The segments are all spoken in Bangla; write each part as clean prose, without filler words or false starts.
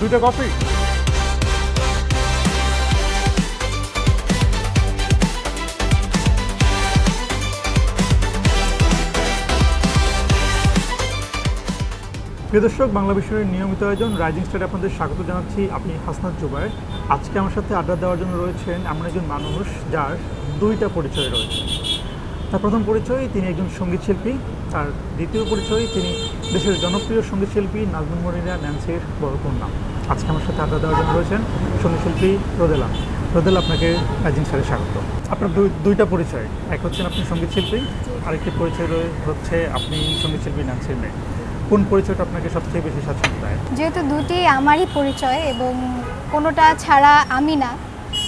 2টা কপি? প্রিয় দর্শক, বাংলা বিষয়ের নিয়মিত আয়োজন রাইজিং স্টারে আপনাদের স্বাগত জানাচ্ছি। আপনি হাসনাত জুবায়ের। আজকে আমার সাথে আড্ডা দেওয়ার জন্য রয়েছেন এমন একজন মানুষ যার 2টা পরিচয় রয়েছে। তার প্রথম পরিচয়, তিনি একজন সঙ্গীতশিল্পী। তার দ্বিতীয় পরিচয়, তিনি দেশের জনপ্রিয় সঙ্গীতশিল্পী নাজমুন মনিরা ন্যান্সির বড় কন্যা। আজকে আমার সাথে আড্ডা দেওয়ার জন্য রয়েছেন সঙ্গীতশিল্পী রোদেলা। রোদেলা, আপনাকে রাইজিং স্টারে স্বাগত। আপনার 2টা পরিচয়, এক হচ্ছেন আপনি সঙ্গীতশিল্পী, আরেকটি পরিচয় হচ্ছে আপনি সঙ্গীতশিল্পী ন্যান্সির মেয়ে। কোন পরিচয়টা আপনাকে সবচেয়ে বেশি স্বাচ্ছন্দ্য দেয়? যেহেতু দুটি আমারই পরিচয় এবং কোনোটা ছাড়া আমি না,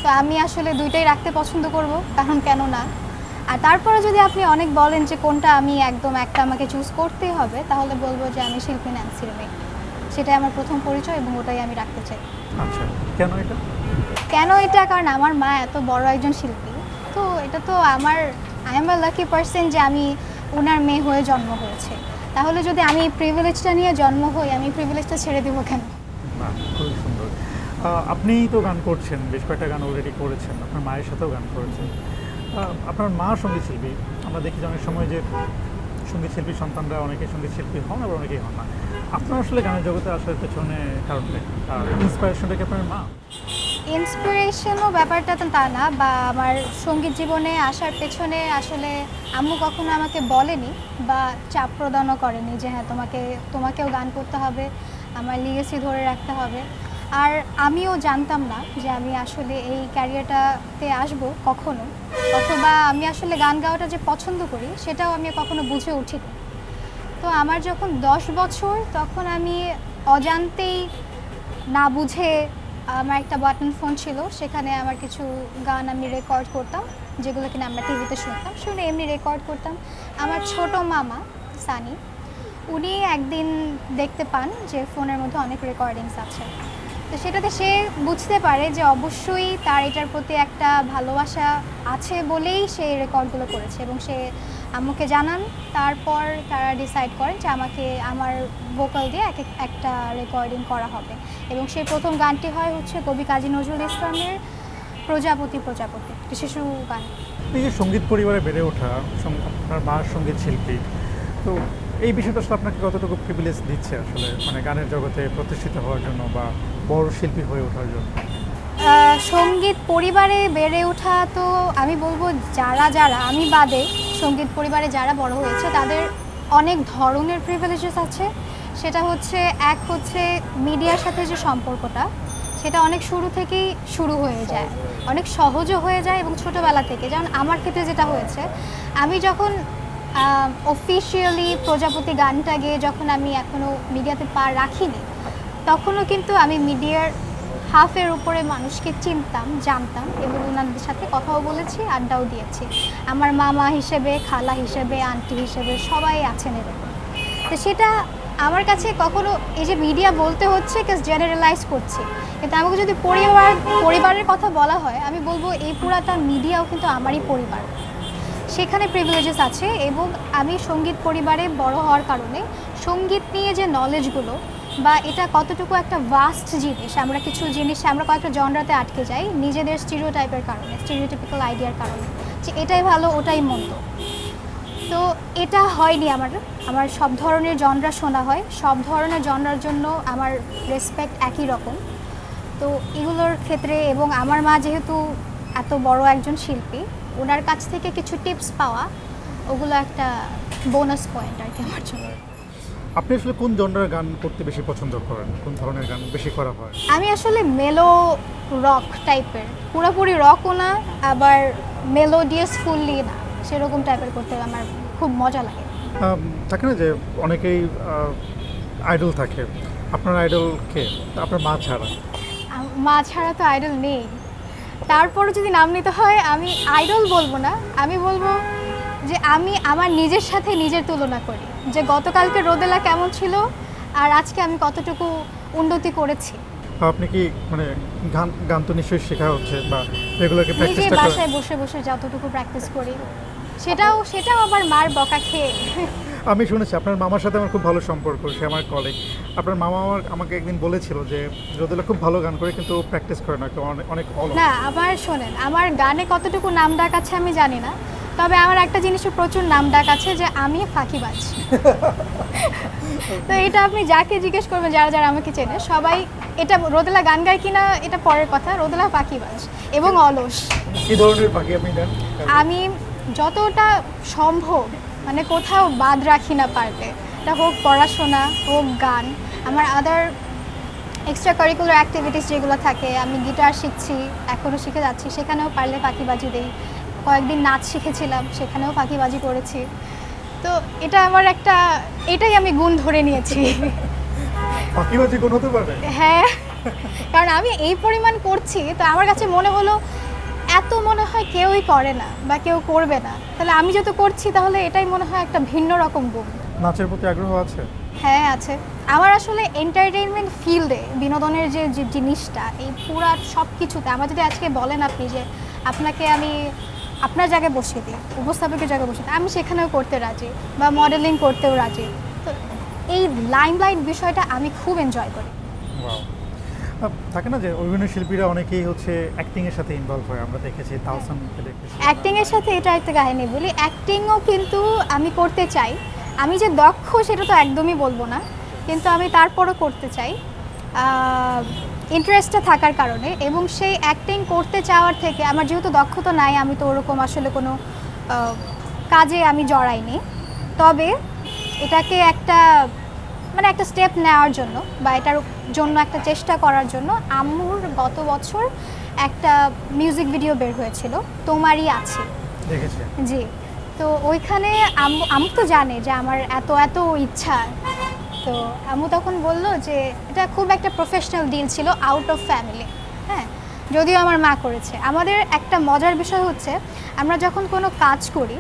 তো আমি আসলে দুইটাই রাখতে পছন্দ করব, কারণ কেন না। আর তারপরে যদি আপনি অনেক বলেন যে কোনটা আমি একদম একটা আমাকে চুজ করতেই হবে, তাহলে বলবো যে আমি শিল্পী ন্যান্সির মেয়ে। সেটাই আমার প্রথম পরিচয় এবং ওটাই আমি রাখতে চাই। আচ্ছা, কেন এটা? কেন এটা? কারণ আমার মা এত বড় একজন শিল্পী, তো এটা তো I am a lucky person যে আমি ওনার মেয়ে হয়ে জন্ম হয়েছে। তাহলে যদি আমি এই প্রিভিলেজটা নিয়ে জন্ম হই, আমি প্রিভিলেজটা ছেড়ে দেবো কেন? না, খুবই সুন্দর। আপনি তো গান করছেন, বেশ কয়েকটা গান অলরেডি করেছেন, আপনার মায়ের সাথেও গান করেছেন। আপনার মা সঙ্গীতশিল্পী। আমরা দেখি যে অনেক সময় যে সঙ্গীতশিল্পী সন্তানরা অনেকে সঙ্গীতশিল্পী হন, আবার অনেকেই হন না। আপনার আসলে গানের জগতে আসার পেছনে কারণটা কি? ইন্সপিরেশনটা কি আপনার মা? ইন্সপিরেশনও ব্যাপারটা তো তা না, বা আমার সঙ্গীত জীবনে আসার পেছনে আসলে আম্মু কখনো আমাকে বলেনি বা চাপ প্রদানও করেনি যে হ্যাঁ তোমাকেও গান করতে হবে, আমার লিগেসি ধরে রাখতে হবে। আর আমিও জানতাম না যে আমি আসলে এই ক্যারিয়ারটাতে আসবো কখনো, অথবা আমি আসলে গান গাওয়াটা যে পছন্দ করি সেটাও আমি কখনো বুঝে উঠিনি। তো আমার যখন 10 বছর, তখন আমি অজান্তেই না বুঝে, আমার একটা বাটন ফোন ছিল, সেখানে আমার কিছু গান আমি রেকর্ড করতাম, যেগুলো কিনা আমরা টিভিতে শুনে এমনি রেকর্ড করতাম। আমার ছোট মামা সানি, উনি একদিন দেখতে পান যে ফোনের মধ্যে অনেক রেকর্ডিংস আছে। তো সেটাতে সে বুঝতে পারে যে অবশ্যই তার এটার প্রতি একটা ভালোবাসা আছে বলেই সে রেকর্ডগুলো করেছে, এবং সে আম্মুকে জানান। তারপর তারা ডিসাইড করেন যে আমাকে আমার ভোকাল দিয়ে একটা রেকর্ডিং করা হবে, এবং সেই প্রথম গানটি হচ্ছে কবি কাজী নজরুল ইসলামের প্রজাপতি প্রজাপতি, একটি শিশু গান। এই যে সঙ্গীত পরিবারে বেড়ে ওঠা, আপনার মা সঙ্গীত শিল্পী, তো এই বিষয়টা আসলে আপনাকে কতটুকু প্রিভিলেজ দিচ্ছে আসলে, মানে গানের জগতে প্রতিষ্ঠিত হওয়ার জন্য বা বড় শিল্পী হয়ে ওঠার জন্য? সঙ্গীত পরিবারে বেড়ে ওঠা, তো আমি বলবো যারা আমি বাদে সঙ্গীত পরিবারে যারা বড় হয়েছে তাদের অনেক ধরনের প্রিভিলেজেস আছে। সেটা হচ্ছে মিডিয়ার সাথে যে সম্পর্কটা, সেটা অনেক শুরু থেকেই শুরু হয়ে যায়, অনেক সহজও হয়ে যায়, এবং ছোটোবেলা থেকে। যেমন আমার ক্ষেত্রে যেটা হয়েছে, আমি যখন অফিসিয়ালি প্রজাপতি গানটা গেয়ে যখন আমি এখনও মিডিয়াতে পা রাখিনি, তখনও কিন্তু আমি মিডিয়ার হাফের উপরে মানুষকে চিনতাম, জানতাম, এবং ওনাদের সাথে কথাও বলেছি, আড্ডাও দিয়েছি। আমার মামা হিসেবে, খালা হিসেবে, আন্টি হিসেবে সবাই আছেন এরকম। তো সেটা আমার কাছে কখনো, এই যে মিডিয়া বলতে হচ্ছে জেনারেলাইজ করছি, কিন্তু আমাকে যদি পরিবারের কথা বলা হয়, আমি বলবো এই পুরাটা মিডিয়াও কিন্তু আমারই পরিবার। সেখানে প্রিভিলেজেস আছে, এবং আমি সঙ্গীত পরিবারে বড় হওয়ার কারণে সঙ্গীত নিয়ে যে নলেজগুলো, বা এটা কতটুকু একটা ভাস্ট জিনিস, আমরা কয়েকটা জনরাতে আটকে যাই নিজেদের স্টিরিওটাইপের কারণে, স্টিরিওটিপিক্যাল আইডিয়ার কারণে, যে এটাই ভালো ওটাই মন্দ। তো এটা হয়নি। আমার সব ধরনের জনরা শোনা হয়, সব ধরনের জনরার জন্য আমার রেসপেক্ট একই রকম। তো এগুলোর ক্ষেত্রে, এবং আমার মা যেহেতু এত বড় একজন শিল্পী, ওনার কাছ থেকে কিছু টিপস পাওয়া, ওগুলো একটা বোনাস পয়েন্ট আর কি আমার জন্য। আপনি আসলে কোন জনরার গান করতে বেশি পছন্দ করেন? কোন ধরনের গান বেশি করা হয়? আমি আসলে মেলো রক টাইপের, পুরোপুরি রকও না, আবার মেলোডিয়াস ফুললি না, সেরকম টাইপের করতে আমার খুব মজা লাগে। থাকে না যে অনেকেই আইডল থাকে, আপনার আইডল কে? আপনার মা ছাড়া? মা ছাড়া তো আইডল নেই। তারপরে যদি নাম নিতে হয়, আমি আইডল বলবো না, আমি বলবো যে আমি আমার নিজের সাথে নিজের তুলনা করি, যে গতকালকে রোদেলা কেমন ছিল আর আজকে আমি কতটুকু উন্নতি করেছি। আপনি কি মানে গান তো নিশ্চয়ই শেখা হচ্ছে, বা রেগুলারলি নিজে প্র্যাকটিসটা করেন? বাসায় বসে বসে যতটুকু প্র্যাকটিস করি, সেটাও আবার মার বকা খেয়ে। আমি শুনেছি আপনার মামার সাথে আমার খুব ভালো সম্পর্ক, সে আমার কলিগ। আপনার মামা আমাকে একদিন বলেছিল যে রোদেলা খুব ভালো গান করে কিন্তু প্র্যাকটিস করে না, অনেক অনেক অলস। না, আমার শোনেন, আমার গানে কতটুকু নাম ডাক আছে আমি জানি না, তবে আমার একটা জিনিসের প্রচুর নাম ডাক আছে যে আমি ফাঁকিবাজ। তো এটা আপনি যাকে জিজ্ঞেস করবেন, যারা যারা আমাকে চেনে, সবাই এটা রোদেলা গান গায় কিনা এটা পরের কথা, রোদেলা ফাঁকিবাজ এবং অলস। কি ধরনের ফাঁকি আপনি দেন? আমি যতটা সম্ভব মানে কোথাও বাদ রাখি না পারলে, এটা হোক পড়াশোনা হোক গান, আমার আদার এক্সট্রা কারিকুলার অ্যাক্টিভিটিস যেগুলো থাকে, আমি গিটার শিখছি, এখনও শিখে যাচ্ছি, সেখানেও পারলে ফাঁকিবাজি দেই। কয়েকদিন নাচ শিখেছিলাম, সেখানেও ফাঁকিবাজি করেছি। তো এটা আমার একটা, এটাই আমি গুণ ধরে নিয়েছি। ফাঁকিবাজি কোন হতে পারে? হ্যাঁ, কারণ আমি এই পরিমাণ করছি, তো আমার কাছে মনে হলো এত মনে হয় কেউই করে না বা কেউ করবে না, তাহলে আমি যত করছি তাহলে এটাই মনে হয় একটা ভিন্ন রকম গুণ। নাচের প্রতি আগ্রহ আছে? হ্যাঁ আছে। আমার আসলে এন্টারটেইনমেন্ট ফিল্ডে বিনোদনের যে যে জিনিসটা, এই পুরা সব কিছুতে আমার যদি আজকে বলেন আপনি যে আপনাকে আমি আপনার জায়গায় বসিয়ে দিই, উপস্থাপকের জায়গায় বসিয়ে দিই, আমি সেখানেও করতে রাজি, বা মডেলিং করতেও রাজি। তো এই লাইমলাইট বিষয়টা আমি খুব এনজয় করি। Wow. থাকে না যে অভিনয় শিল্পীরা অনেকেই হচ্ছে অ্যাক্টিং এর সাথে ইনভলভ হয়, আমরা দেখেছি তাওসানকে দেখেছি। অ্যাক্টিংয়ের সাথে এটা একটা কাহিনী বলি, অ্যাক্টিংও কিন্তু আমি করতে চাই। আমি যে দক্ষ সেটা তো একদমই বলবো না, কিন্তু আমি তারপরও করতে চাই ইন্টারেস্টটা থাকার কারণে। এবং সেই অ্যাক্টিং করতে চাওয়ার থেকে আমার যেহেতু দক্ষতা নাই, আমি তো ওরকম আসলে কোনো কাজে আমি জড়াইনি, তবে এটাকে একটা মানে একটা স্টেপ নেওয়ার জন্য বা এটার জন্য একটা চেষ্টা করার জন্য আম্মুর গত বছর একটা মিউজিক ভিডিও বের হয়েছিল, তোমারই আছে, দেখেছি। জি। তো ওইখানে আম্মু তো জানে যে আমার এত এত ইচ্ছা, তো আম্মু তখন বলল যে এটা খুব একটা প্রফেশনাল ডিল ছিল, আউট অফ ফ্যামিলি। হ্যাঁ, যদিও আমার মা করেছে। আমাদের একটা মজার বিষয় হচ্ছে, আমরা যখন কোনো কাজ করি,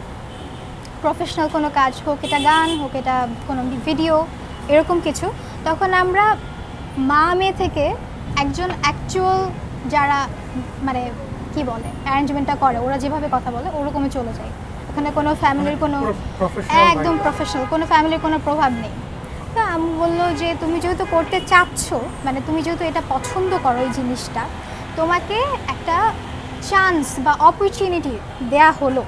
প্রফেশনাল কোনো কাজ হোক, এটা গান হোক, এটা কোনো ভিডিও, এরকম কিছু, তখন আমরা মা মেয়ে থেকে একজন অ্যাকচুয়াল যারা মানে কি বলে অ্যারেঞ্জমেন্টটা করে, ওরা যেভাবে কথা বলে ওরকমই চলে যায়। ওখানে কোনো ফ্যামিলির কোনো একদম প্রফেশনাল কোনো ফ্যামিলির কোনো প্রভাব নেই। তো আমি বললো যে তুমি যেহেতু করতে চাচ্ছ, মানে তুমি যেহেতু এটা পছন্দ করো এই জিনিসটা, তোমাকে একটা চান্স বা অপরচুনিটি দেয়া হলো,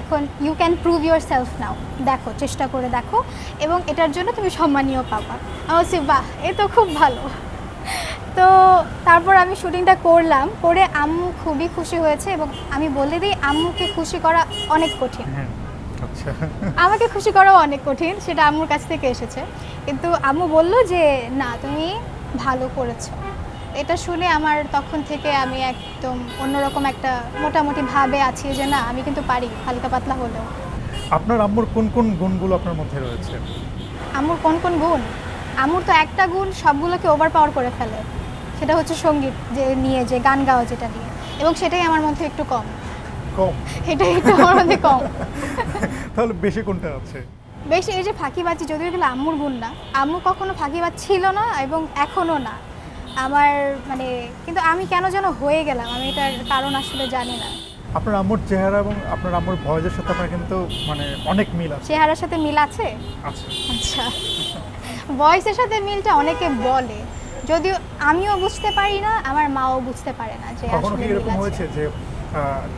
এখন you can prove yourself now, দেখো, চেষ্টা করে দেখো, এবং এটার জন্য তুমি সম্মানীয় পাবা। আমি বলছি বাহ, এ তো খুব ভালো। তো তারপর আমি শুটিংটা করলাম, করে আম্মু খুবই খুশি হয়েছে। এবং আমি বলে দিই, আম্মুকে খুশি করা অনেক কঠিন, আচ্ছা। আমাকে খুশি করাও অনেক কঠিন, সেটা আম্মুর কাছ থেকে এসেছে। কিন্তু আম্মু বলল যে না, তুমি ভালো করেছো। এটা শুনে আমার তখন থেকে আমি একদম অন্যরকম একটা মোটামুটি ভাবে আছি যে না, আমি কিন্তু পারি, হালকা পাতলা হলেও। আপনার আম্মুর কোন কোন গুণগুলো আপনার মধ্যে রয়েছে? আম্মুর কোন কোন গুণ? আম্মুর তো একটা গুণ সবগুলোকে ওভার পাওয়ার করে ফেলে, সেটা হচ্ছে সঙ্গীত যে নিয়ে, যে গান গাওয়া যেটা নিয়ে, এবং সেটাই আমার মধ্যে একটু কম। কম? এটাই একটু আমার মধ্যে কম। তাহলে বেশি কোনটা আছে? বেশি এই যে ফাঁকিবাজি, যদিও এগুলো আম্মুর গুণ না, আম্মু কখনো ফাঁকিবাজ ছিল না এবং এখনও না আমার, মানে কিন্তু আমি কেন যেন হয়ে গেলাম, আমি এটার কারণ আসলে জানি না। আপনার আম্মুর চেহারা এবং আপনার আম্মুর ভয়েসের সাথে আপনার কিন্তু মানে অনেক মিল আছে। চেহারার সাথে মিল আছে? আচ্ছা। আচ্ছা, ভয়েসের সাথে মিলটা অনেকে বলে, যদিও আমিও বুঝতে পারি না, আমার মাও বুঝতে পারে না যে কখনো কি আসলে এরকম মিল আছে। হয়েছে যে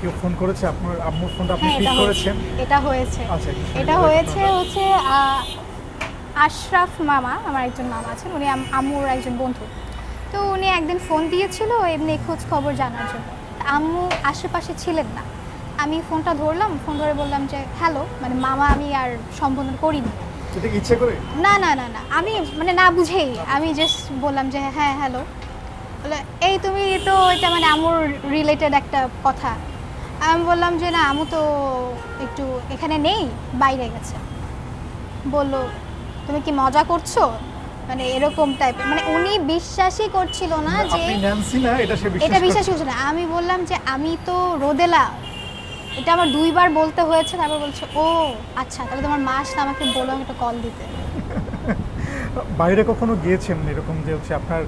কেউ ফোন করেছে, আপনার আম্মুর ফোনটা আপনি হ্যাঁ, পিক এটা করেছেন? এটা হয়েছে। আচ্ছা, এটা হয়েছে হচ্ছে আশরাফ মামা, আমার একজন মামা আছেন, উনি আম্মুর একজন বন্ধু। তো উনি একদিন ফোন দিয়েছিল এমনি খোঁজ খবর জানার জন্য। আম্মু আশেপাশে ছিলেন না, আমি ফোনটা ধরলাম, ফোন ধরে বললাম যে হ্যালো, মানে মামা আমি আর সম্বোধন করিনি। সেটা কি ইচ্ছে করে? না না না না, আমি মানে না বুঝেই আমি জাস্ট বললাম যে হ্যাঁ হ্যালো। বলে এই তুমি তো এটা মানে আম্মুর রিলেটেড একটা কথা। আমি বললাম যে না, আম্মু তো একটু এখানে নেই, বাইরে গেছে। বললো তুমি কি মজা করছো, মানে এরকম টাইপের, মানে উনি বিশ্বাসই করছিল না যে আপনি ন্যান্সি না, এটা সে এটা বিশ্বাস বিশ্বাস করছে না। আমি বললাম যে আমি তো রোদেলা, এটা আমার 2 বার বলতে হয়েছে। তারপর বলছে ও আচ্ছা, তাহলে তোমার মা আসলে আমাকে বলো একটা কল দিতে। বাইরে কখনো গিয়েছেন এরকম যে হচ্ছে আপনার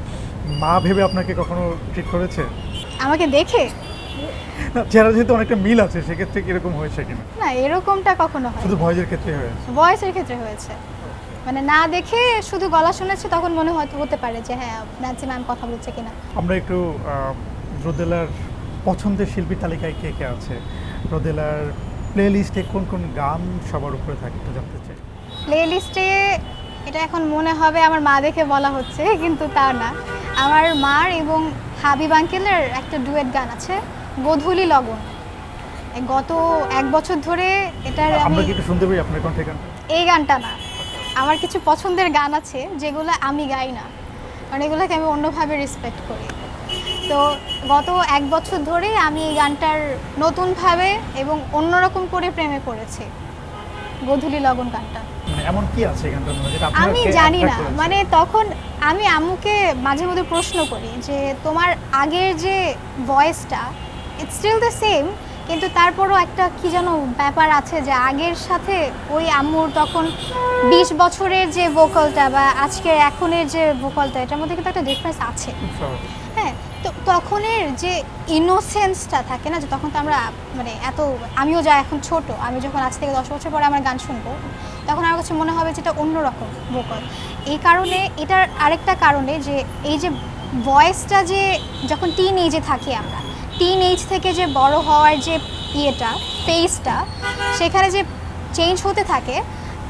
মা ভেবে আপনাকে কখনো ট্রিট করেছে? আমাকে দেখে? না, চেহারা যেহেতু অনেকটা মিল আছে, সেক্ষেত্রে কিরকম হয়েছে কিনা? না, এরকমটা কখনো হয় শুধু ভয়েসের ক্ষেত্রে হয়েছে। ভয়েসের ক্ষেত্রে হয়েছে, মানে না দেখে শুধু গলা শুনেছে, তখন মনে হয়তো হতে পারে যে হ্যাঁ ন্যান্সি ম্যাম কথা বলছে কিনা। আমরা একটু রোদেলার পছন্দের শিল্পীর তালিকায় কে কে আছে, রোদেলার প্লে লিস্টে কোন কোন গান সবার উপরে থাকে একটু জানতে চাই। প্লে লিস্টে এটা এখন মনে হবে আমার মা দেখে বলা হচ্ছে, কিন্তু তা না। আমার মার এবং হাবিব আঙ্কেলের একটা ডুয়েট গান আছে, গোধূলি লগন। গত 1 বছর ধরে এটার আমরা আমি কি একটু শুনতে পারি আপনার কণ্ঠে গান? এই গানটা না, আমার কিছু পছন্দের গান আছে যেগুলো আমি গাই না, কারণ এগুলোকে আমি অন্যভাবে রেসপেক্ট করি। তো গত 1 বছর ধরে আমি এই গানটার নতুনভাবে এবং অন্যরকম করে প্রেমে পড়েছি, গোধূলি লগন গানটা। মানে এমন কি আছে গানটার মধ্যে যেটা আপনাকে আমি জানি attract না, করেছে? মানে তখন আমি আম্মুকে মাঝে মধ্যে প্রশ্ন করি যে তোমার আগের যে ভয়েসটা ইটস স্টিল দ্য সেম, কিন্তু তারপরও একটা কি যেন ব্যাপার আছে যে আগের সাথে ওই আম্মুর তখন 20 বছরের যে ভোকালটা বা আজকের এখনের যে ভোকালটা, এটার মধ্যে কিন্তু একটা ডিফারেন্স আছে। খুব স্বাভাবিক। হ্যাঁ, তো তখনের যে ইনোসেন্সটা থাকে না, যে তখন তো আমরা মানে এত, আমিও যা এখন ছোট, আমি যখন আজ থেকে 10 বছর পরে আমার গান শুনবো, তখন আমার কাছে মনে হবে যে এটা অন্যরকম ভোকাল। এই কারণে, এটার আরেকটা কারণে যে এই যে ভয়েসটা, যে যখন টিন এজে থাকি আমরা, টিন এজ থেকে যে বড় হওয়ার যে ইয়েটা, ফেসটা, সেখানে যে চেঞ্জ হতে থাকে।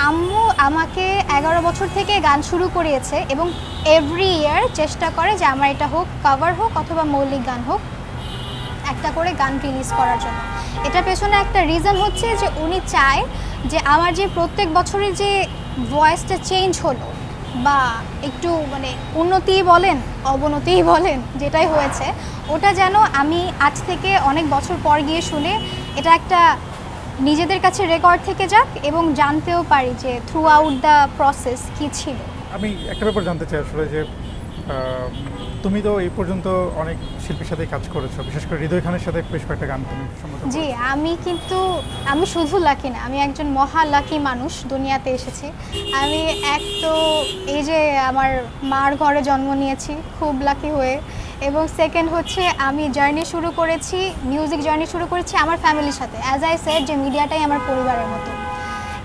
আম্মু আমাকে 11 বছর থেকে গান শুরু করিয়েছে এবং এভরি ইয়ার চেষ্টা করে যে আমার এটা হোক, কভার হোক অথবা মৌলিক গান হোক, একটা করে গান রিলিজ করার জন্য। এটার পেছনে একটা রিজন হচ্ছে যে উনি চায় যে আমার যে প্রত্যেক বছরে যে ভয়েসটা চেঞ্জ হলো বা একটু মানে উন্নতিই বলেন অবনতিই বলেন যেটাই হয়েছে, ওটা যেন আমি আজ থেকে অনেক বছর পর গিয়ে শুনে এটা একটা নিজেদের কাছে রেকর্ড থেকে যাক এবং জানতেও পারি যে থ্রু আউট দ্য প্রসেস কী ছিল। আমি একটা ব্যাপার জানতে চাই আসলে যে তুমি তো এই পর্যন্ত অনেক শিল্পীর সাথে কাজ করেছো, বিশেষ করে হৃদয় খানের সাথে বেশ কয়েকটা গান তুমি সম্মত জি, আমি শুধু লাকি না, আমি একজন মহা লাকি মানুষ দুনিয়াতে এসেছি। আমি এক তো এই যে আমার মার ঘরে জন্ম নিয়েছি খুব লাকি হয়ে, এবং সেকেন্ড হচ্ছে আমি জার্নি শুরু করেছি, মিউজিক জার্নি শুরু করেছি আমার ফ্যামিলির সাথে, অ্যাজ আই সেড যে মিডিয়াটাই আমার পরিবারের মতো।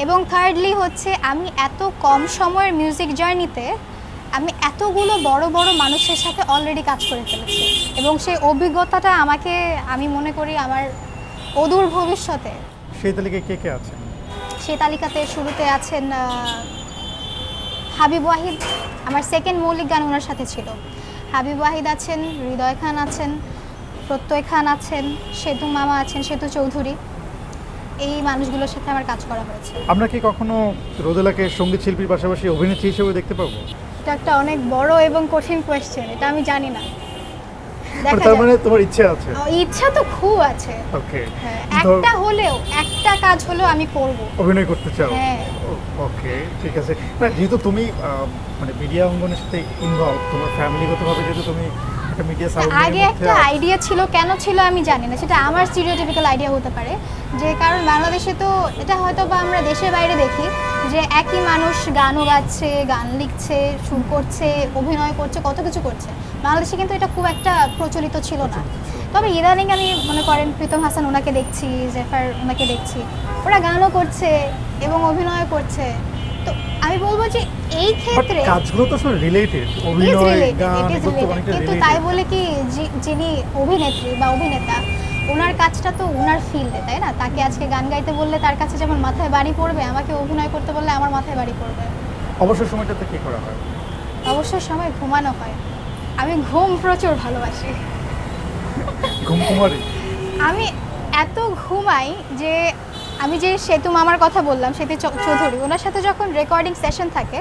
এবং থার্ডলি হচ্ছে আমি এত কম সময়ের মিউজিক জার্নিতে আমি এতগুলো বড় বড় মানুষের সাথে অলরেডি কাজ করে ফেলেছি, এবং সেই অভিজ্ঞতাটা আমাকে, আমি মনে করি আমার অদূর ভবিষ্যতে। সেই তালিকায় কে কে আছে? সেই তালিকাতে শুরুতে আছেন হাবিব ওয়াহিদ, আমার সেকেন্ড মৌলিক গান ওনার সাথে ছিল। হাবিব ওয়াহিদ আছেন, হৃদয় খান আছেন, প্রত্যয় খান আছেন, সেতু মামা আছেন, সেতু চৌধুরী, এই মানুষগুলোর সাথে আমার কাজ করা হয়েছে। আমরা কি কখনো রোদেলাকে সঙ্গীত শিল্পীর পাশাপাশি অভিনেত্রী হিসেবে দেখতে পাবো? এটা একটা অনেক বড় এবং কঠিন কোয়েশ্চেন, এটা আমি জানি না। দেখা তার যাক। মানে তোমার ইচ্ছে আছে? ইচ্ছা তো খুব আছে। ওকে, হ্যাঁ, একটা হলেও, একটা কাজ হলেও আমি করব। অভিনয় করতে চাও? হ্যাঁ। ওকে, ঠিক আছে। না, যেহেতু তুমি মানে মিডিয়া অঙ্গনের সাথে ইনভলভ, তোমার ফ্যামিলিগতভাবে যেহেতু তুমি একটা মিডিয়া আগে একটা আইডিয়া ছিল, কেন ছিল আমি জানি না, সেটা আমার স্টিরিওটিপিক্যাল আইডিয়া হতে পারে, যে কারণ বাংলাদেশে তো এটা হয়তো বা আমরা দেশের বাইরে দেখি যে একই মানুষ গানও গাচ্ছে, গান লিখছে, সুর করছে, অভিনয় করছে, কত কিছু করছে। বাংলাদেশে কিন্তু এটা খুব একটা প্রচলিত ছিল না। তবে ইদানিং আমি মনে করেন প্রীতম হাসান ওনাকে দেখছি, জেফার ওনাকে দেখছি, ওরা গানও করছে এবং অভিনয় করছে। তো আমি বলবো যে এই ক্ষেত্রে কাজগুলো তো আসলে রিলেটেড, অভিনয় গান এগুলো তো অনেকটা কিন্তু রিলেটেড। তাই বলে কি যিনি অভিনেত্রী বা অভিনেতা, ওনার কাজটা তো ওনার ফিল্ডে, তাই না? তাকে আজকে গান গাইতে বললে তার কাছে যেমন মাথায় বাড়ি পড়বে, আমাকে অভিনয় করতে বললে আমার মাথায় বাড়ি পড়বে। অবসর সময়টাতে কি করা হয়? অবসর সময় ঘুমানো হয়। আমি ঘুম প্রচুর ভালোবাসি। ঘুমকুমারী? আমি এত ঘুমাই যে আমি যে সেতু মামার কথা বললাম, সেতু চৌধুরী, ওনার সাথে যখন রেকর্ডিং সেশন থাকে,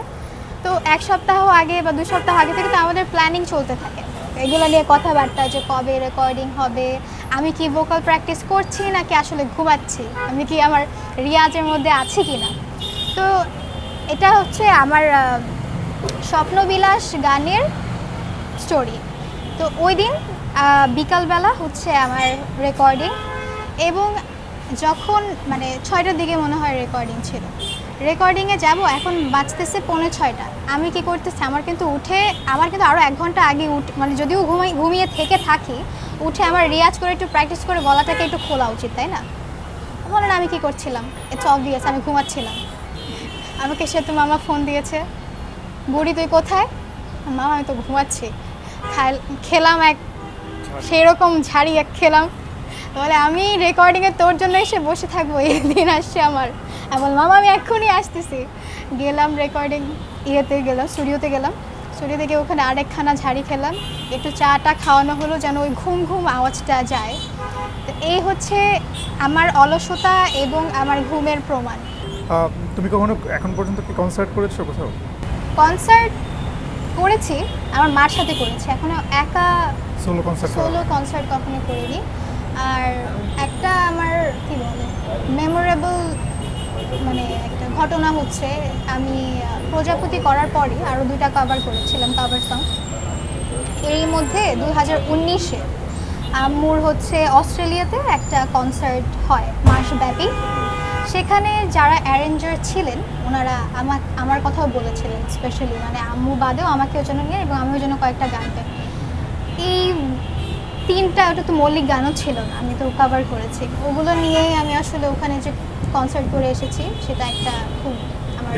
তো 1 সপ্তাহ আগে বা 2 সপ্তাহ আগে থেকে তো আমাদের প্ল্যানিং চলতে থাকে, এগুলো নিয়ে কথাবার্তা, যে কবে রেকর্ডিং হবে, আমি কি ভোকাল প্র্যাকটিস করছি নাকি আসলে ঘুমাচ্ছি, আমি কি আমার রিয়াজের মধ্যে আছি কি না। তো এটা হচ্ছে আমার স্বপ্নবিলাস গানের স্টোরি। তো ওই দিন বিকালবেলা হচ্ছে আমার রেকর্ডিং, এবং যখন মানে 6টার দিকে মনে হয় রেকর্ডিং ছিল, রেকর্ডিংয়ে যাব, এখন বাজতেছে 5:45। আমি কি করতেছি, আমার কিন্তু আরও 1 ঘন্টা আগে মানে যদিও ঘুমিয়ে থেকে থাকি, উঠে আমার রিয়াজ করে একটু প্র্যাকটিস করে গলাটাকে একটু খোলা উচিত, তাই না? বলেন আমি কি করছিলাম? ইটস অবভিয়াস আমি ঘুমাচ্ছিলাম। আমাকে সেতু মামা ফোন দিয়েছে, বুড়ি তুই কোথায়? মামা আমি তো ঘুমাচ্ছি। খেলাম এক সেরকম ঝাড়ি এক খেলাম, বলে আমি রেকর্ডিংয়ে তোর জন্য এসে বসে থাকবো, এই দিন আসছে আমার। আমি বল মামা আমি এক্ষুনি আসতেছি। গেলাম রেকর্ডিং গেলাম, স্টুডিওতে গেলাম। স্টুডিও থেকে ওখানে আরেকখানা ঝাড়ি খেলাম, একটু চাটা খাওয়ানো হলো যেন ওই ঘুম ঘুম আওয়াজটা যায়। তো এই হচ্ছে আমার অলসতা এবং আমার ঘুমের প্রমাণ। তুমি কখনো এখন পর্যন্ত কি কনসার্ট করেছো কোথাও? কনসার্ট করেছি, আমার মার সাথে করেছি, এখনো একা সোলো কনসার্ট কখনো করিনি। আর একটা আমার কি বলে মেমোরেবল মানে একটা ঘটনা হচ্ছে, আমি প্রজাপতি করার পরই আরও 2টা কভার করেছিলাম, কভার সং। এরই মধ্যে 2019-এ আম্মুর হচ্ছে অস্ট্রেলিয়াতে একটা কনসার্ট হয় মাসব্যাপী। সেখানে যারা অ্যারেঞ্জার ছিলেন ওনারা আমার কথাও বলেছিলেন, স্পেশালি মানে আম্মু বাদেও আমাকেও যেন নিয়ে, এবং আমিও যেন কয়েকটা গান গাই। এই 3টা, ওটা তো মৌলিক গানও ছিল না, আমি তো কভার করেছি। ওগুলো নিয়েই আমি আসলে ওখানে যে কনসার্ট করে এসেছি, সেটা একটা খুব আমার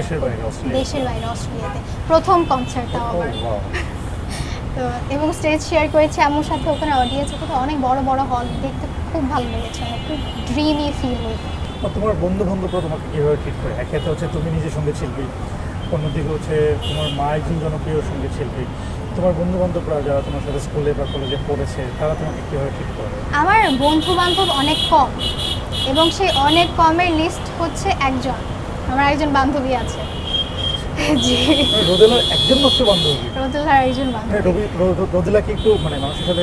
দেশের বাইরে অস্ট্রেলিয়াতে প্রথম কনসার্টটাও আমার। তো এবং স্টেজ শেয়ার করেছি আম্মুর সাথে, ওখানে অডিয়েন্স তো অনেক বড় বড় হল, দেখতে খুব ভালো লেগেছে, মানে খুব ড্রিমি ফিল হয়েছে। তোমার বন্ধু বান্ধবরা তোমাকে কীভাবে ট্রিট করে? একে হচ্ছে তুমি নিজে সঙ্গীত শিল্পী, অন্যদিকে হচ্ছে তোমার মা একজন জনপ্রিয় সঙ্গীত শিল্পী। তোমার বন্ধু বান্ধবরা যারা তোমার সাথে স্কুলে বা কলেজে পড়েছে, তারা তোমাকে কীভাবে ট্রিট করে? আমার বন্ধু বান্ধব অনেক কম, এবং সেই অনেক কমের লিস্ট হচ্ছে একজন, আমার একজন বান্ধবী আছে। জি, রোদেলার একজন মাত্র বান্ধবী? রোদেলার একজন বান্ধবী। রোদেলা কি একটু মানে মানুষের সাথে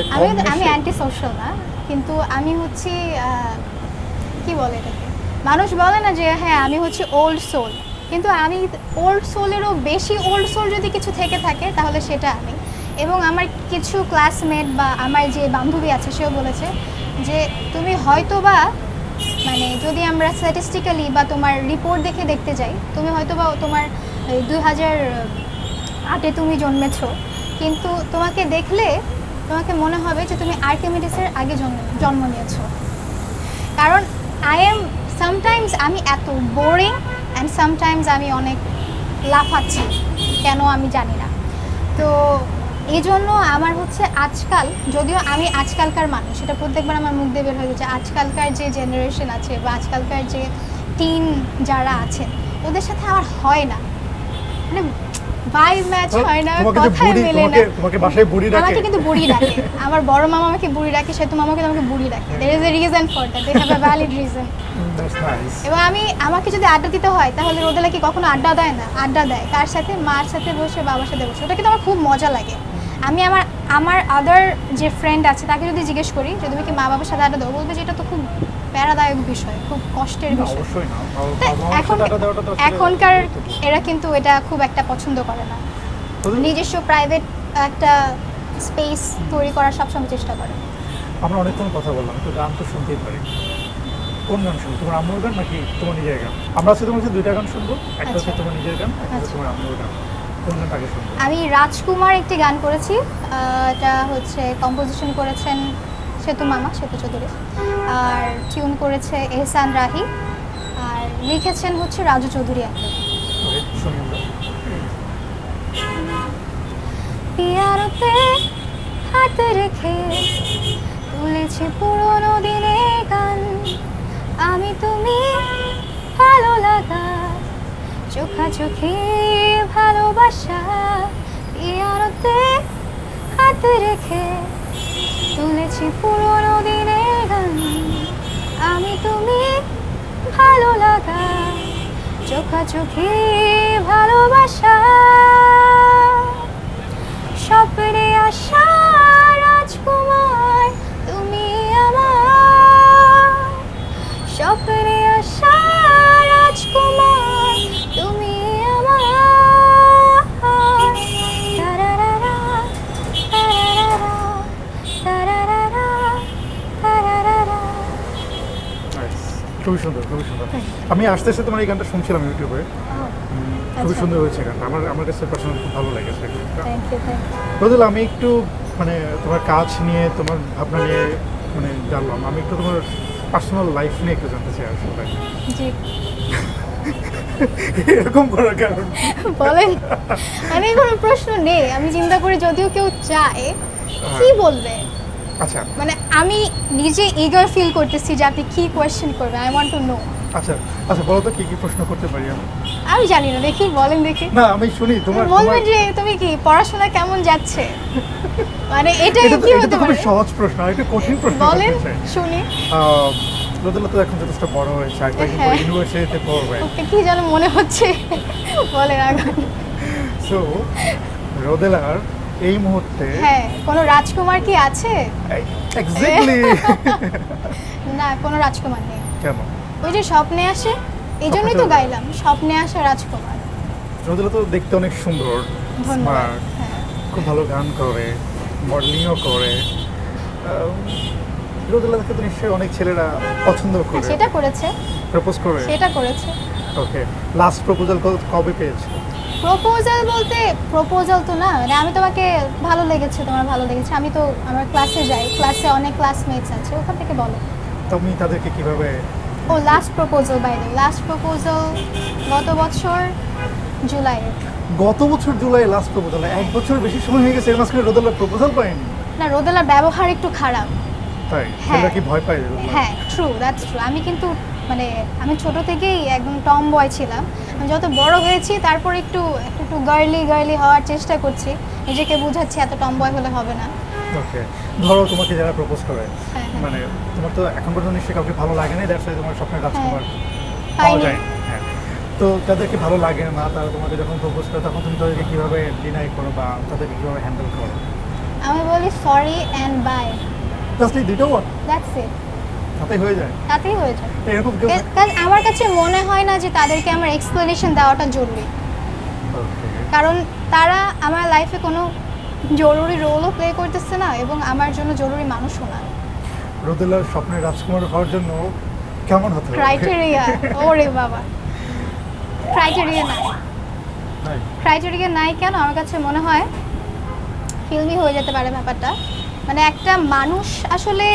আমি অ্যান্টি সোশ্যাল না, কিন্তু আমি হচ্ছি কি বলে এটাকে, মানুষ বলে না যে হ্যাঁ আমি হচ্ছে ওল্ড সোল, কিন্তু আমি ওল্ড সোলেরও বেশি ওল্ড সোল যদি কিছু থেকে থাকে তাহলে সেটা আমি। এবং আমার কিছু ক্লাসমেট বা আমার যে বান্ধবী আছে সেও বলেছে যে তুমি হয়তো বা মানে যদি আমরা স্ট্যাটিস্টিক্যালি বা তোমার রিপোর্ট দেখতে যাই, তুমি হয়তো বা তোমার 2008-এ তুমি জন্মেছো, কিন্তু তোমাকে দেখলে তোমাকে মনে হবে যে তুমি আর্কিমিডিসের আগে জন্ম নিয়েছো। কারণ সামটাইমস আমি এত বোরিং অ্যান্ড সামটাইমস আমি অনেক লাফাচ্ছি, কেন আমি জানি না। তো এই জন্য আমার হচ্ছে আজকাল, যদিও আমি আজকালকার মানুষ, সেটা প্রত্যেকবার আমার মুখ দিয়ে বের হয়ে গেছে, আজকালকার যে জেনারেশন আছে বা আজকালকার যে টিন যারা আছেন ওদের সাথে আমার হয় না, মানে ভাইব ম্যাচ হয় না, কথাই মেলে না। তোমাকে বাসায় বুড়ি ডাকে? আমাকে কিন্তু বুড়ি ডাকে, আমার বড় মামা আমাকে বুড়ি ডাকে, সেতু মামাকে আমাকে বুড়ি ডাকে। There is a reason for that, they have a valid reason. এবং আমাকে যদি আড্ডা দিতে হয় তাহলে রোদেলা কি কখনো আড্ডা দেয় না? আড্ডা দেয়। কার সাথে? মার সাথে বসে, বাবার সাথে বসে। ওটা কিন্তু আমার খুব মজা লাগে। আমি আমার আদার যে ফ্রেন্ড আছে তাকে যদি জিজ্ঞেস করি যে তুমি কি মা বাবার সাথে আড্ডা দাও, বলবে যে এটা তো খুব প্যারাদায়ক বিষয়, খুব কষ্টের বিষয়। এখনকার এরা কিন্তু এটা খুব একটা পছন্দ করে না, নিজস্ব প্রাইভেট একটা স্পেস তৈরি করার সবসময় চেষ্টা করে। আমরা অনেকক্ষণ কথা বললাম, তো গান তো শুনতেই পারি। কোন গান শুনবো? তোমার আম্মুর গান নাকি তোমার নিজের গান? আমরা আজকে তোমার কাছে 2টা গান শুনবো, একটা হচ্ছে তোমার নিজের গান, একটা হচ্ছে তোমার আম্মুর গান। কোন গানটা আগে শুনবো? আমি রাজকুমার একটি গান করেছি, এটা হচ্ছে কম্পোজিশন করেছেন সেতু মামা, সেতু চৌধুরী, আর টিউন করেছে এহসান রাহি, আর লিখেছেন হচ্ছে রাজু চৌধুরী। শুনি আমরা। পিয়ানোতে হাত রেখে তুলেছি পুরোনো দিনের গান, আমি তুমি ভালো লাগা, চোখাচোখি ভালোবাসা। পিয়ানোতে হাত রেখে তুলেছি পুরোনো দিনের গান, আমি তুমি ভালো লাগা, চোখাচোখি ভালোবাসা। স্বপ্নে আসা রাজকুমার তুমি আমার, স্বপ্নে আসা রাজকুমার তুমি আমার। তারারারা, তারারারা, তারারারা, তারারারা। খুবই সুন্দর, খুবই সুন্দর। আমি আস্তে আস্তে তোমার এই গানটা শুনছিলাম ইউটিউবে, খুবই সুন্দর হয়েছে গানটা। আমার কাছে পার্সোনালি খুব ভালো লেগেছে। রোদেলা, আমি একটু মানে তোমার কাজ নিয়ে তোমার ভাবনা নিয়ে মানে জানলাম, আমি একটু তোমার পার্সোনাল লাইফ নিয়ে একটু জানতে চাই আসলে। জি এরকম করার কারণ বলেন, মানে কোনো প্রশ্ন নেই। আমি চিন্তা করি যদিও কেউ চায় কি বলবে, আচ্ছা মানে আমি নিজে ইগার ফিল করতেছি যে আপনি কি কোয়েশ্চেন করবেন। I want to know. আচ্ছা আচ্ছা, বলো তো কি কি প্রশ্ন করতে পারি আমি? আমি জানি না, দেখি বলেন দেখি। না আমি শুনি তোমার বলবেন যে তুমি কি পড়াশোনা কেমন যাচ্ছে, মানে এটা এটা কি তো হতে খুবই পারে? সহজ প্রশ্ন, আর একটা কঠিন প্রশ্ন বলেন করতে চাই। শুনি। রোদেলা তো এখন যথেষ্ট বড় হয়েছে, আর কয়েকদিন পর হ্যাঁ। ইউনিভার্সিটিতে পড়বে। ওকে কি যেন মনে হচ্ছে, বলেন আগে। সো রোদেলার এই মুহূর্তে হ্যাঁ, কোনো রাজকুমার কি আছে? এক্স্যাক্টলি না, কোনো রাজকুমার নেই। কেন? ওই যে স্বপ্নে আসে, এই জন্যই তো স্বপ্নে গাইলাম, স্বপ্নে আসা রাজকুমার। রোদেলা তো দেখতে অনেক সুন্দর, ধন্যবাদ। স্মার্ট, হ্যাঁ, খুব ভালো গান করে, মডেলিংও করে। রোদেলাকে তো নিশ্চয়ই অনেক ছেলেরা পছন্দ করে, সেটা করেছে, প্রপোজ করে। সেটা করেছে। ওকে, লাস্ট প্রপোজাল কবে পেয়েছে? প্রপোজাল বলতে প্রপোজাল তো না, মানে আমি তোমাকে ভালো লেগেছে, তোমার ভালো লেগেছে, আমি তো আমার ক্লাসে যাই, ক্লাসে অনেক ক্লাসমেটস আছে, ওখান থেকে বলো। তুমি তাদেরকে কিভাবে? ও লাস্ট প্রপোজাল, বাইরে লাস্ট প্রপোজাল গত বছর জুলাইয়ে। গত বছর জুলাই লাস্ট প্রপোজাল, এক বছর বেশি সময় হয়ে গেছে, এর মাঝখানে রোদেলা প্রপোজাল পাইনি? না, রোদেলার ব্যবহার একটু খারাপ। তাই? হ্যাঁ। ছেলেরা কি ভয় পায় রোদেলা? হ্যাঁ, ট্রু, দ্যাটস ট্রু। আমি কিন্তু মানে আমি ছোট থেকেই একদম টম বয় ছিলাম। আমি যত বড় হয়েছি তারপর একটু একটু গার্লি গার্লি হওয়ার চেষ্টা করছি, নিজেকে বুঝাচ্ছি এত টম বয় হলে হবে না। ওকে, ধরো তোমাকে যারা প্রপোজ করে, হ্যাঁ, হ্যাঁ। মানে তোমার তো এখন পর্যন্ত নিশ্চয়ই কাউকে ভালো লাগে না, দ্যাটস ওয়াই তোমার স্বপ্নের রাজকুমার পাওয়া পাইনি। যায়। হ্যাঁ, তো যাদেরকে ভালো লাগে না তারা তোমাকে যখন প্রপোজ করে তখন তুমি তাদেরকে কিভাবে ডিনাই করো বা তাদেরকে কিভাবে হ্যান্ডেল করো? আমি বলি সরি অ্যান্ড বাই, জাস্ট এই দুটো ওয়ার্ড দ্যাটস ইট, তাতেই হয়ে যায়? তাতেই হয়ে যায়। তো এরকম কেউ? কারণ আমার কাছে মনে হয় না যে তাদেরকে আমার এক্সপ্লেনেশন দেওয়াটা জরুরি, ওকে, কারণ তারা আমার লাইফে কোনো জরুরি রোলও প্লে করতেছে না এবং আমার জন্য জরুরি মানুষও না। রোদেলার স্বপ্নের রাজকুমার হওয়ার জন্য কেমন হতে হবে? ক্রাইটেরিয়া, ওরে বাবা, ক্রাইটেরিয়া নাই। নাই? ক্রাইটেরিয়া নাই কেন? আমার কাছে মনে হয় ফিল্মি হয়ে যেতে পারে ব্যাপারটা। মানে একটা মানুষ আসলে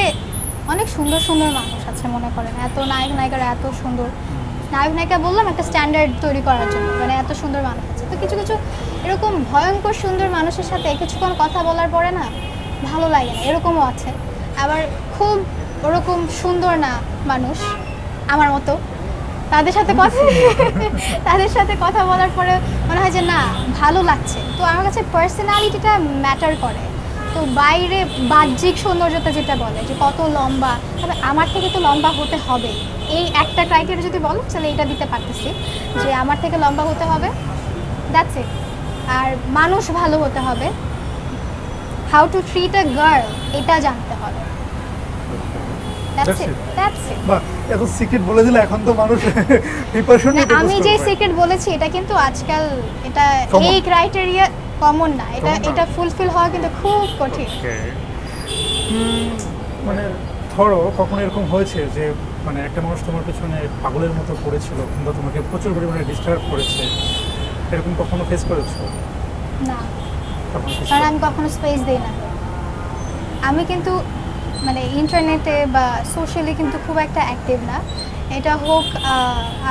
অনেক সুন্দর সুন্দর মানুষ আছে, মনে করেন এত নায়ক নায়িকারা এত সুন্দর, নায়ক নায়িকা বললাম একটা স্ট্যান্ডার্ড তৈরি করার জন্য, মানে এত সুন্দর মানুষ আছে, তো কিছু কিছু এরকম ভয়ঙ্কর সুন্দর মানুষের সাথে কিছুক্ষণ কথা বলার পরে না ভালো লাগে না, এরকমও আছে। আবার খুব ওরকম সুন্দর না মানুষ আমার মতো, তাদের সাথে কথা তাদের সাথে কথা বলার পরে মনে হয় যে না ভালো লাগছে। তো আমার কাছে পার্সোনালিটিটা ম্যাটার করে। তো বাইরে বাহ্যিক সৌন্দর্যতা যেটা বলে যে কত লম্বা, তবে আমার থেকে তো লম্বা হতে হবে, এই একটা ক্রাইটেরিয়া যদি বলো তাহলে এটা দিতে পারতেছি যে আমার থেকে লম্বা হতে হবে, দ্যাটস ইট। আর মানুষ ভালো হতে হবে, how to treat a girl এটা জানতে হবে, দ্যাটস ইট, দ্যাটস ইট। বা এত সিক্রেট বলে দিলে এখন তো মানুষ প্রিপারেশন না, নিতে আমি যে সিক্রেট বলেছি এটা কিন্তু আজকাল এটা Common. এই ক্রাইটেরিয়া কমন না, এটা Common না। এটা ফুলফিল হওয়া কিন্তু খুব কঠিন। মানে ধরো কখনো এরকম হয়েছে যে মানে একটা মানুষ তোমার পেছনে পাগলের মতো পড়েছিল কিংবা তোমাকে প্রচুর পরিমাণে ডিস্টার্ব করেছে, এরকম কখনো ফেস করেছো? না, তখন কিছু- কারণ আমি কখনো স্পেস দিই না। আমি কিন্তু মানে ইন্টারনেটে বা সোশ্যালি কিন্তু খুব একটা অ্যাক্টিভ না। এটা হোক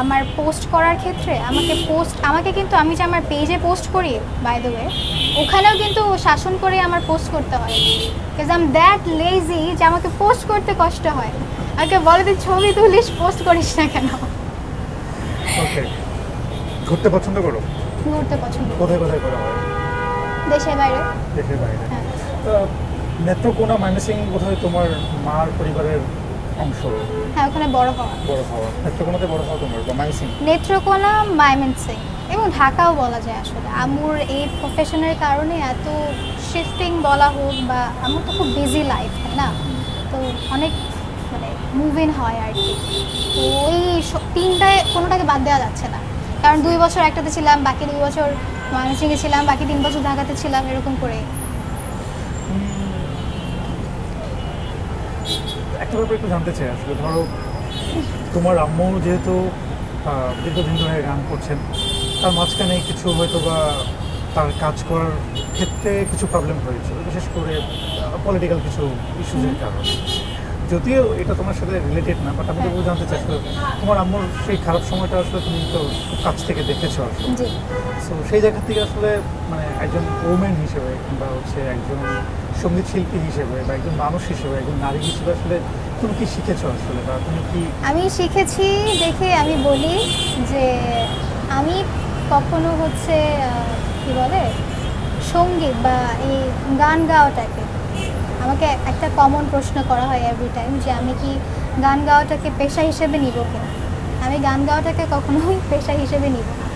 আমার পোস্ট করার ক্ষেত্রে, আমাকে কিন্তু আমি যে আমার পেজে পোস্ট করি বাই দ্য ওয়ে, ওখানেও কিন্তু শাসন করে আমার পোস্ট করতে হয়, because I am that lazy যে আমাকে পোস্ট করতে কষ্ট হয়। আমাকে বলে তুই ছবি তুলিস, পোস্ট করিস না কেন। ওকে, ঘুরতে পছন্দ করো? ঘুরতে পছন্দ করি, কোথায় কোথায় করা হয়? দেশের বাইরে। দেশের বাইরে? হ্যাঁ, নেত্রকোনা ময়মনসিংহ বোধহয় তোমার মার পরিবারের অংশ, হ্যাঁ, ওখানে বড় হওয়া। বড় হওয়া। নেত্রকোনাতে বড় হওয়া তোমার বা ময়মনসিংহ? নেত্রকোনা, ময়মনসিংহ এবং ঢাকাও বলা যায়। আসলে আম্মুর এই প্রফেশনের কারণে এত শিফটিং বলা হোক, বা আমার তো খুব বিজি লাইফ, তাই না, তো অনেক মানে মুভ ইন হয় আর কি। তো ওই তিনটায় কোনোটাকে বাদ দেওয়া যাচ্ছে না, কারণ 2 বছর একটাতে ছিলাম, বাকি 2 বছর ময়মনসিংহে ছিলাম, বাকি 3 বছর ঢাকাতে ছিলাম, এরকম করে। একটা ব্যাপার একটু জানতে চাই আসলে, ধরো তোমার আম্মু যেহেতু দীর্ঘদিন ধরে গান করছেন, তার মাঝখানে কিছু হয়তো বা তার কাজ করার ক্ষেত্রে কিছু প্রবলেম হয়েছিল, বিশেষ করে পলিটিক্যাল কিছু ইস্যুজের কারণে। যদিও এটা তোমার সাথে রিলেটেড না, বাট আমি তো জানতে চাই আসলে তোমার আম্মুর সেই খারাপ সময়টা আসলে তুমি তো খুব কাছ থেকে দেখেছো আসলে। জি। সো সেই জায়গা থেকে আসলে মানে একজন ওমেন হিসেবে কিংবা হচ্ছে একজন সঙ্গীত শিল্পী হিসেবে বা একজন মানুষ হিসেবে, একজন নারী হিসেবে আসলে তুমি কি শিখেছো আসলে, বা তুমি কি আমি শিখেছি দেখে আমি বলি যে আমি কখনো হচ্ছে কি বলে সঙ্গীত বা এই গান গাওয়াটাকে, আমাকে একটা কমন প্রশ্ন করা হয় এভরি টাইম যে আমি কি গান গাওয়াটাকে পেশা হিসেবে নিব কিনা। আমি গান গাওয়াটাকে কখনোই পেশা হিসেবে নিব না।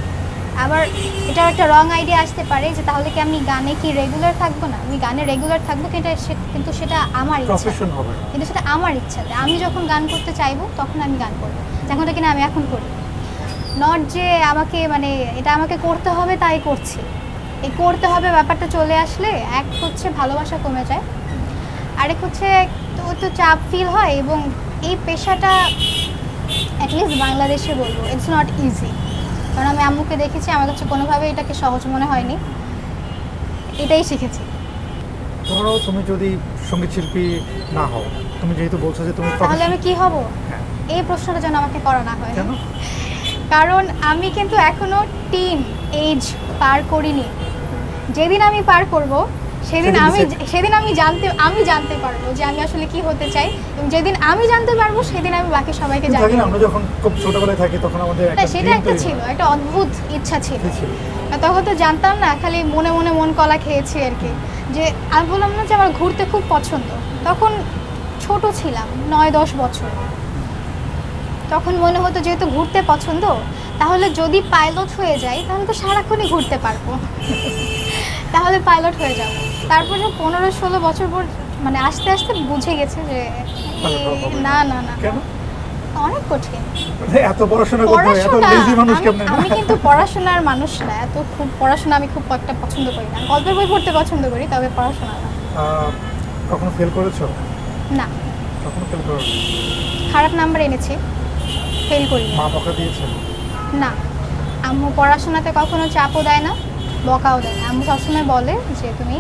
আবার এটার একটা রং আইডিয়া আসতে পারে যে তাহলে কি আমি গানে কি রেগুলার থাকবো না, আমি গানে রেগুলার থাকবো কিন্তু সেটা আমার ইচ্ছা, প্রফেশন হবে না। কিন্তু সেটা আমার ইচ্ছাতে আমি যখন গান করতে চাইবো তখন আমি গান করবো, যেমনটা কিনা আমি এখন করি। নট যে আমাকে মানে এটা আমাকে করতে হবে তাই করছি। এই করতে হবে ব্যাপারটা চলে আসলে এক হচ্ছে ভালোবাসা কমে যায়, আরেক হচ্ছে তো চাপ ফিল হয়, এবং এই পেশাটা অ্যাটলিস্ট বাংলাদেশে বলবো ইটস নট ইজি। কারণ আমি আম্মুকে দেখেছি, আমার কাছে কোনোভাবে এটাকে সহজ মনে হয়নি, এটাই শিখেছি। ধরো তুমি যদি সঙ্গীত শিল্পী না হও, তুমি যেহেতু বলছো যে তুমি তাহলে আমি কি হব? হ্যাঁ। এই প্রশ্নটা যেন আমাকে করা না হয়। কেন? কারণ আমি কিন্তু এখনো টিন এজ পার করিনি। যেদিন আমি পার করব সেদিন আমি জানতে পারবো যে আমি আসলে কি হতে চাই, এবং যেদিন আমি জানতে পারবো সেদিন আমি বাকি সবাইকে থাকি জানাবো। না, আমরা যখন খুব ছোটবেলায় থাকি তখন আমাদের একটা সেটা dream একটা তৈরি ছিল, হয়। একটা অদ্ভুত ইচ্ছা ছিল। কি ছিল? তখন তো জানতাম না, খালি মনে মনে মন কলা খেয়েছি আর কি। যে আমি বললাম না যে আমার ঘুরতে খুব পছন্দ, তখন ছোট ছিলাম 9-10 বছর। তখন মনে হতো যেহেতু ঘুরতে পছন্দ, তাহলে যদি পাইলট হয়ে যাই তাহলে তো সারাক্ষণই ঘুরতে পারবো, তাহলে পাইলট হয়ে যাব। তারপর যে 15-16 বছর পর মানে আস্তে আস্তে বুঝে গেছে যে না না না, কেন? অনেক কঠিন মানে এত পড়াশোনা করতে হয়, এত পড়াশোনা। লেজি মানুষ কেমনে? আমি কিন্তু পড়াশোনার মানুষ না, খুব পড়াশোনা আমি খুব একটা পছন্দ করি না। গল্পের বই পড়তে পছন্দ করি, তবে পড়াশোনা না। কখনো ফেল করেছো? না, কখনো ফেল করো? খারাপ নাম্বার এনেছি, ফেল করি মা বকা দিয়েছে? না। আম্মু পড়াশোনাতে কখনো চাপও দেয় না, বকাও দেয় না। আম্মু সবসময় বলে যে তুমি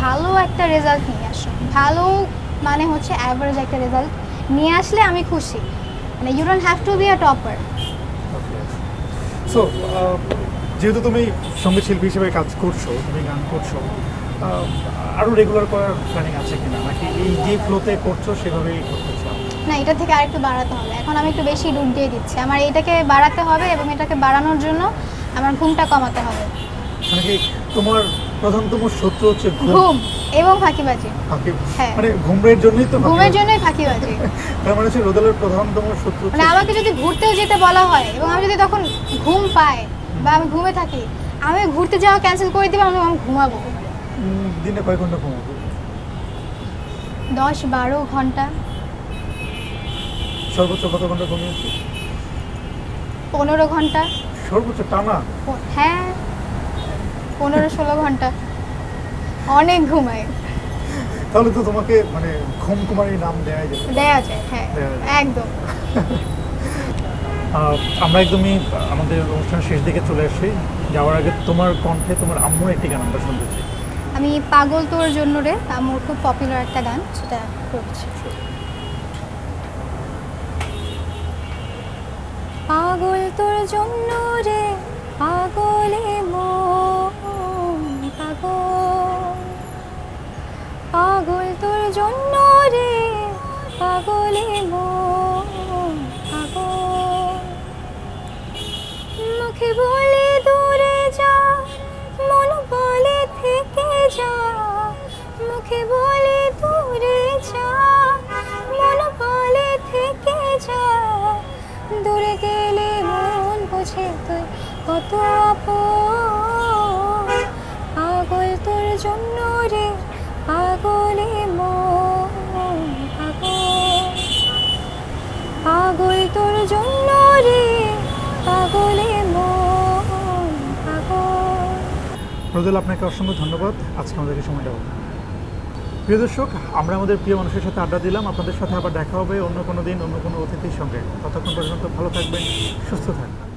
ভালো একটা রেজাল্ট নিয়ে আসো, ভালো মানে হচ্ছে অ্যাভারেজ একটা রেজাল্ট নিয়ে আসলে আমি খুশি, মানে you don't have to be a topper. So যেহেতু তুমি সঙ্গীত শিল্পী হিসেবে কাজ করছো, তুমি গান করছো, আরও রেগুলার করার প্ল্যানিং আছে কিনা, নাকি এই যে ফ্লোতে করছো সেভাবেই করতে চাও? না, এটা থেকে আরেকটু বাড়াতে হবে। এখন আমি একটু বেশি ডুব দিয়ে দিচ্ছি, আমার এটাকে বাড়াতে হবে, এবং এটাকে বাড়ানোর জন্য আমার ঘুমটা কমাতে হবে। মানে কি তোমার প্রধানতম শত্রু হচ্ছে ঘুম এবং ফাঁকিবাজি। হ্যাঁ। মানে ঘুমের জন্যই তো ঘুমের জন্যই ফাঁকিবাজি। তার মানে হচ্ছে রোদেলের প্রধানতম শত্রু মানে আমাকে যদি ঘুরতেও যেতে বলা হয় এবং আমি যদি তখন ঘুম পাই বা আমি ঘুমে থাকি, আমি ঘুরতে যাওয়া ক্যান্সেল করে দিবো, আমি ঘুমাবো। দিনে কয় ঘন্টা ঘুমাবো? 10-12 ঘন্টা। সর্বোচ্চ কত ঘন্টা ঘুমিয়েছি? 15 ঘন্টা। সর্বোচ্চ টানা? হ্যাঁ, 15-16 ঘন্টা অনেক ঘুমাই। তাহলে তো তোমাকে মানে ঘুম কুমারী নাম দেওয়া যায়। হ্যাঁ, দেয়া যায়। একদম। আমরা একদমই আমাদের অনুষ্ঠানের শেষ দিকে চলে আসছি। যাওয়ার আগে তোমার কণ্ঠে তোমার আম্মুর একটি গান আমরা শুনতে চাই। আমি পাগল তোর জন্য রে, আমার খুব পপুলার একটা গান, সেটা করছি। পাগল তোর জন্য রে, পাগলে মন পাগল, পাগল তোর জন্য রে, পাগলে মন পাগল। মুখে বলে দূরে যা, মন বলে থেকে যা, মুখে বলে দূরে যা, মন বলে থেকে যা। দূরে গেলে মন বোঝে তুই কত আপন, পাগল তোর জন্য রে, পাগলে মন পাগল, পাগল তোর জন্য রে, পাগলে মন পাগল। রোদেল, আপনাকে অসংখ্য ধন্যবাদ আজকে আমাদেরকে সময় দেওয়ার জন্য। প্রিয় দর্শক, আমরা আমাদের প্রিয় মানুষের সাথে আড্ডা দিলাম। আপনাদের সাথে আবার দেখা হবে অন্য কোনো দিন, অন্য কোনো অতিথির সঙ্গে। ততক্ষণ পর্যন্ত ভালো থাকবেন, সুস্থ থাকবেন।